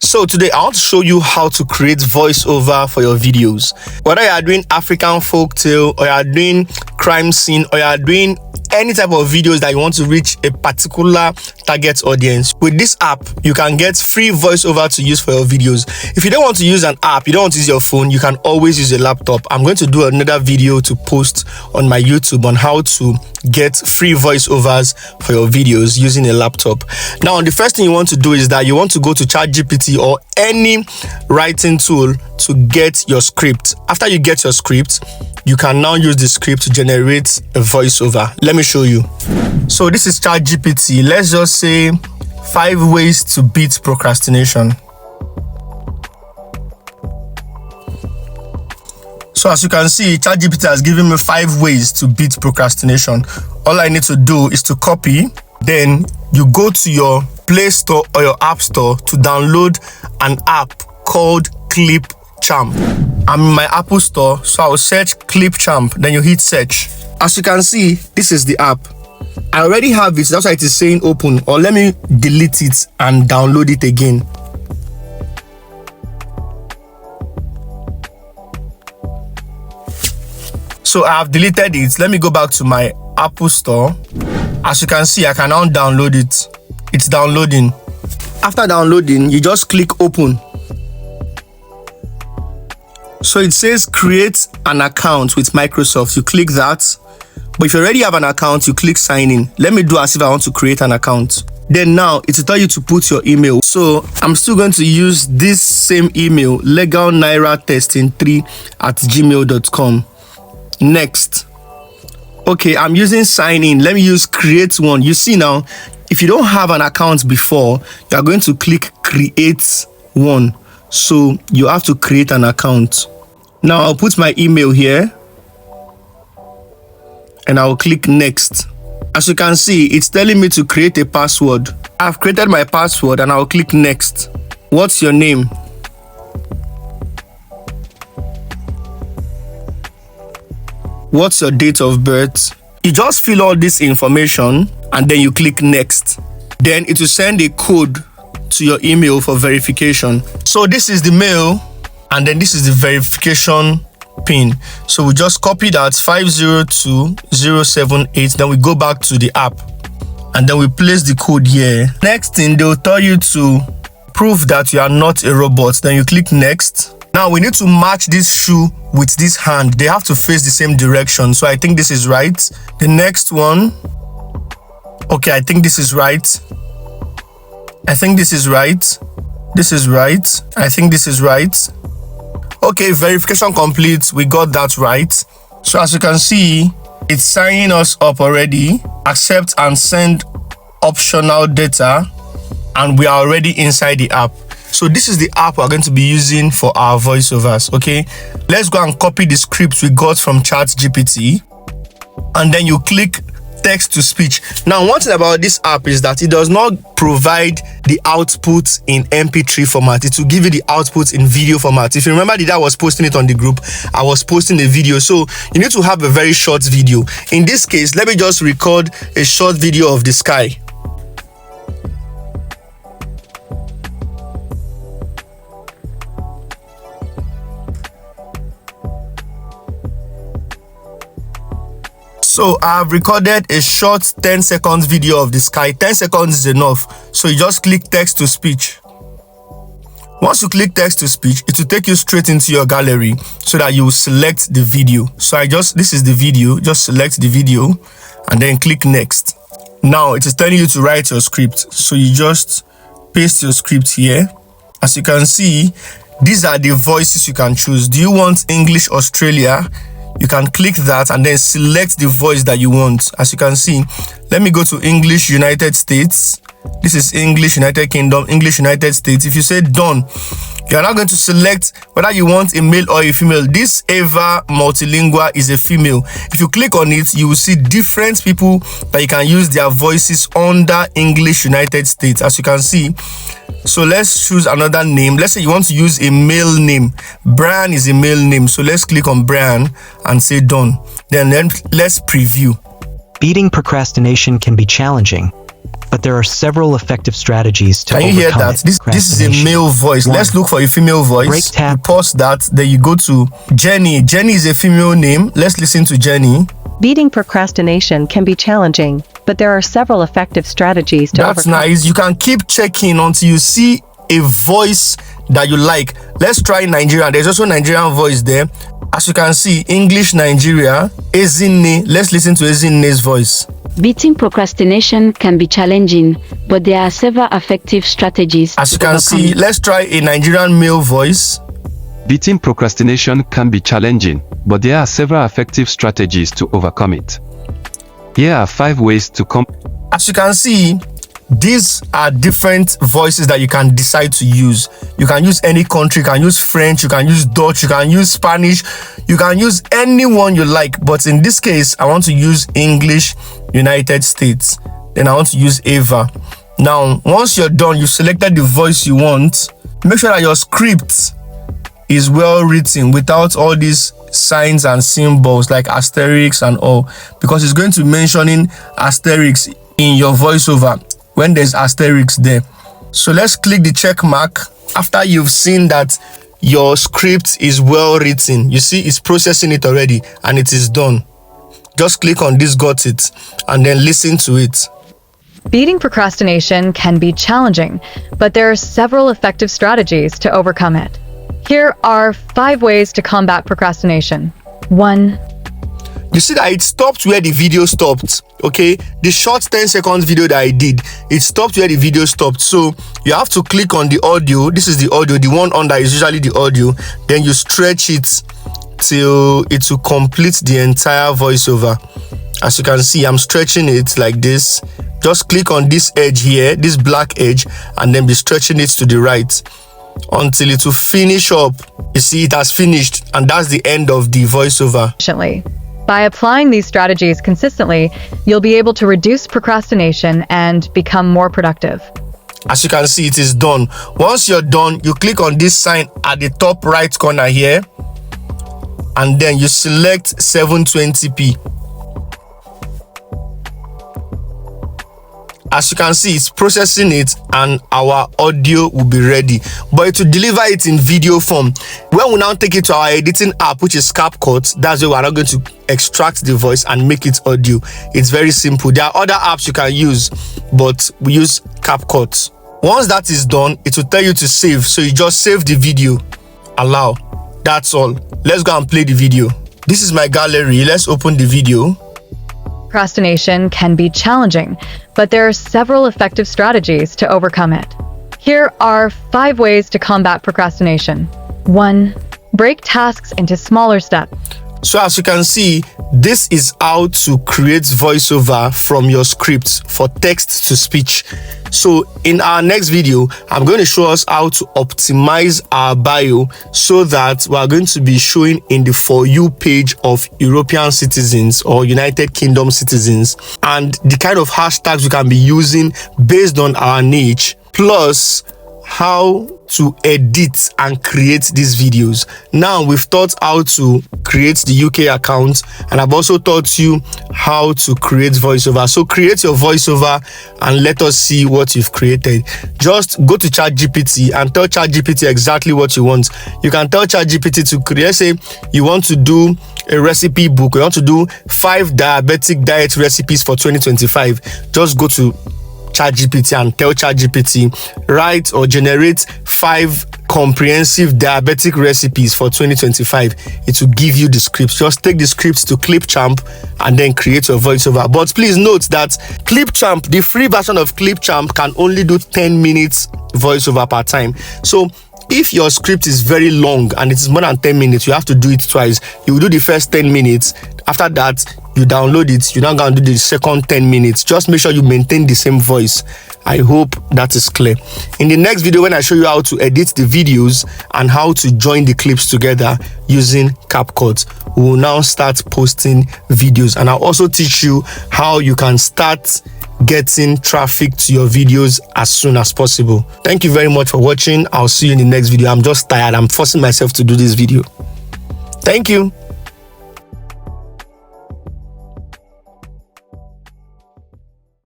So today I want to show you how to create voiceover for your videos. Whether you are doing African folktale, or you are doing crime scene, or you are doing any type of videos that you want to reach a particular target audience, with this app you can get free voiceover to use for your videos. If you don't want to use an app, you don't want to use your phone, you can always use a laptop. I'm going to do another video to post on my YouTube on how to get free voiceovers for your videos using a laptop. Now, the first thing you want to do is that you want to go to ChatGPT or any writing tool to get your script. After you get your script, you can now use the script to generate a voiceover. Let me show you. So this is ChatGPT. Let's just say 5 ways to beat procrastination. So as you can see, ChatGPT has given me 5 ways to beat procrastination. All I need to do is to copy, then you go to your Play Store or your App Store to download an app called Clipchamp. I'm in my Apple Store, so I'll search Clipchamp, then you hit search. As you can see, this is the app. I already have it, that's why it is saying open, or let me delete it and download it again. So I have deleted it. Let me go back to my Apple Store. As you can see, I can now download it. It's downloading. After downloading, you just click open. So it says create an account with Microsoft. You click that. But if you already have an account, you click sign in. Let me do as if I want to create an account. Then now it will tell you to put your email. So I'm still going to use this same email, legalnairatesting3@gmail.com. Next. Okay, I'm using sign in. Let me use create one. You see now, if you don't have an account before, you are going to click create one. So you have to create an account. Now I'll put my email here and I'll click next. As you can see, it's telling me to create a password. I've created my password and I'll click next. What's your name? What's your date of birth? You just fill all this information and then you click next. Then it will send a code to your email for verification. So this is the mail and then this is the verification pin. So we just copy that 502078, then we go back to the app and then we place the code here. Next thing, they'll tell you to prove that you are not a robot. Then you click next. Now we need to match this shoe with this hand. They have to face the same direction. So I think this is right. The next one. Okay, I think this is right. I think this is right. This is right. I think this is right. Okay, verification complete. We got that right. So as you can see, it's signing us up already. Accept and send optional data. And we are already inside the app. So this is the app we're going to be using for our voiceovers, okay? Let's go and copy the script we got from ChatGPT. And then you click text to speech. Now, one thing about this app is that it does not provide the output in MP3 format. It will give you the output in video format. If you remember the day I was posting it on the group, I was posting a video. So you need to have a very short video. In this case, let me just record a short video of the sky. So I have recorded a short 10 seconds video of the sky. 10 seconds is enough. So you just click text to speech. Once you click text to speech, it will take you straight into your gallery so that you will select the video. So this is the video, just select the video and then click next. Now it is telling you to write your script. So you just paste your script here. As you can see, these are the voices you can choose. Do you want English Australia? You can click that and then select the voice that you want. As you can see, let me go to English United States. This is English United Kingdom, English United States. If you say done, you are now going to select whether you want a male or a female. This Ava Multilingual is a female. If you click on it, you will see different people that you can use their voices under English United States, as you can see. So let's choose another name. Let's say you want to use a male name. Brian is a male name. So let's click on Brian and say done. Then let's preview. Beating procrastination can be challenging. but there are several effective strategies to overcome it. Can you hear that? This is a male voice. Let's look for a female voice. You pause that, then you go to Jenny. Jenny is a female name. Let's listen to Jenny. Beating procrastination can be challenging, but there are several effective strategies to overcome. That's nice. You can keep checking until you see a voice that you like. Let's try Nigerian. There's also Nigerian voice there. As you can see, English Nigeria, Ezinne. Let's listen to Ezinne's voice. Beating procrastination can be challenging, but there are several effective strategies. As you can see, let's try a Nigerian male voice. Beating procrastination can be challenging, but there are several effective strategies to overcome it. Here are 5 ways to As you can see, these are different voices that you can decide to use. You can use any country, you can use French, you can use Dutch, you can use Spanish, you can use anyone you like. But in this case, I want to use English United States. Then I want to use Ava. Now, once you're done, you've selected the voice you want. Make sure that your script is well written without all these signs and symbols like asterisks and all, because it's going to be mentioning asterisks in your voiceover when there's asterisks there. So let's click the check mark after you've seen that your script is well written. You see it's processing it already and it is done. Just click on this got it and then listen to it. Beating procrastination can be challenging, but there are several effective strategies to overcome it. Here are 5 ways to combat procrastination. 1. You see that it stopped where the video stopped, okay? The short 10 seconds video that I did, it stopped where the video stopped. So you have to click on the audio. This is the audio. The one under is usually the audio. Then you stretch it till it will complete the entire voiceover. As you can see, I'm stretching it like this. Just click on this edge here, this black edge, and then be stretching it to the right until it will finish up. You see, it has finished, and that's the end of the voiceover. By applying these strategies consistently, you'll be able to reduce procrastination and become more productive. As you can see, it is done. Once you're done, you click on this sign at the top right corner here, and then you select 720p. As you can see, it's processing it and our audio will be ready, but it will deliver it in video form. When we now take it to our editing app, which is CapCut, that's where we're now going to extract the voice and make it audio. It's very simple. There are other apps you can use, but we use CapCut. Once that is done, it will tell you to save. So you just save the video, allow. That's all. Let's go and play the video. This is my gallery. Let's open the video. Procrastination can be challenging, but there are several effective strategies to overcome it. Here are 5 ways to combat procrastination. 1. Break tasks into smaller steps. So as you can see, this is how to create voiceover from your scripts for text to speech. So in our next video, I'm going to show us how to optimize our bio so that we are going to be showing in the For You page of European citizens or United Kingdom citizens, and the kind of hashtags we can be using based on our niche, plus how to edit and create these videos. Now we've taught how to create the UK account, and I've also taught you how to create voiceover. So create your voiceover and let us see what you've created. Just go to ChatGPT and tell ChatGPT exactly what you want. You can tell ChatGPT to create, say you want to do a recipe book, you want to do 5 diabetic diet recipes for 2025. Just go to ChatGPT and tell ChatGPT write or generate 5 comprehensive diabetic recipes for 2025. It will give you the scripts. Just take the scripts to Clipchamp and then create your voiceover. But please note that Clipchamp, the free version of Clipchamp, can only do 10 minutes voiceover per time. So if your script is very long and it is more than 10 minutes, you have to do it twice. You will do the first 10 minutes. After that, you download it. You're not going to do the second 10 minutes. Just make sure you maintain the same voice. I hope that is clear. In the next video, when I show you how to edit the videos and how to join the clips together using CapCut, we will now start posting videos. And I'll also teach you how you can start getting traffic to your videos as soon as possible. Thank you very much for watching. I'll see you in the next video. I'm just tired. I'm forcing myself to do this video. Thank you.